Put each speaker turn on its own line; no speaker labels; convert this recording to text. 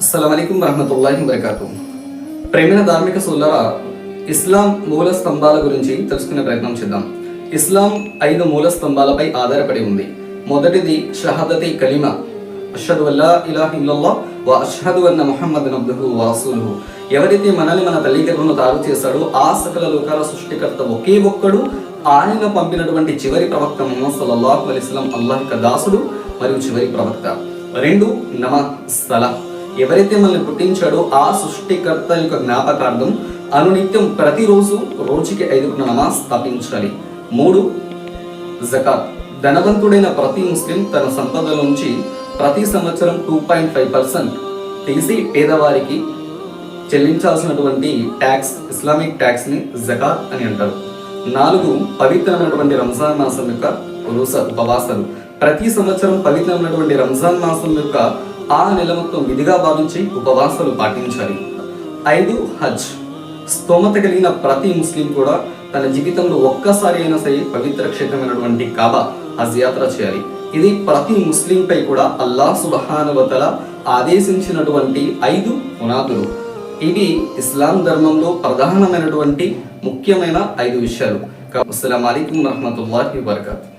అస్సలాముఅలైకుం వరహ్మతుల్లాహి వబరకాతుహు. ప్రేమైన ధార్మిక సోదరులారా, ఇస్లాం మూల స్తంభాల గురించి తెలుసుకునే ప్రయత్నం చేద్దాం. ఇస్లాం 5 మూల స్తంభాలపై ఆధారపడి ఉంది. మొదటిది షహాదతే కలిమా, అష్హదు అల్లా ఇలాహ ఇల్లల్లాహ్ వ అష్హదు అన్న ముహమ్మదన్ అబ్దుహు వ రసూలుహు. ఎవరైతే మనల్ని మన తల్లి గర్భంలో తయారు చేశాడో ఆ సకల లోకాల సృష్టికర్త ఒకే ఒక్కడు, ఆయన పంపినటువంటి చివరి ప్రవక్త ముహమ్మద్ సల్లల్లాహు అలైహి వసల్లం అల్లాహ్ యొక్క దాసుడు మరియు చివరి ప్రవక్త. 2 నమాజ్ సలా, ఎవరైతే మనల్ని పుట్టించాడో ఆ సృష్టికర్త యొక్క జ్ఞాపకార్థం అనునిత్యం ప్రతిరోజు రోజుకి 5 నమాజ్ స్థాపించాలి. 3 జకాత్, ధనవంతుడైన ప్రతి ముస్లిం తన సంపద నుంచి ప్రతి సంవత్సరం 2.5% తీసి పేదవారికి చెల్లించాల్సినటువంటి ట్యాక్స్, ఇస్లామిక్ ట్యాక్స్ ని జకాత్ అని అంటారు. 4 పవిత్రమైనటువంటి రంజాన్ మాసం యొక్క ఉపవాసాలు, ప్రతి సంవత్సరం పవిత్రమైనటువంటి రంజాన్ మాసం యొక్క ఆ నెల మొత్తం విధిగా భావించి ఉపవాసాలు పాటించాలి. 5 హజ్, స్తోమత కలిగిన ప్రతి ముస్లిం కూడా తన జీవితంలో ఒక్కసారి అయినా సరే పవిత్ర క్షేత్రమైనటువంటి కాబా హజ్ యాత్ర చేయాలి. ఇది ప్రతి ముస్లింపై కూడా అల్లాహ్ సుబ్హానహు వ తఆలా ఆదేశించినటువంటి 5 పునాదులు. ఇవి ఇస్లాం ధర్మంలో ప్రధానమైనటువంటి ముఖ్యమైన 5 విషయాలు. అస్సలాము అలైకుం వరహ్మతుల్లాహి వబరకాతుహు.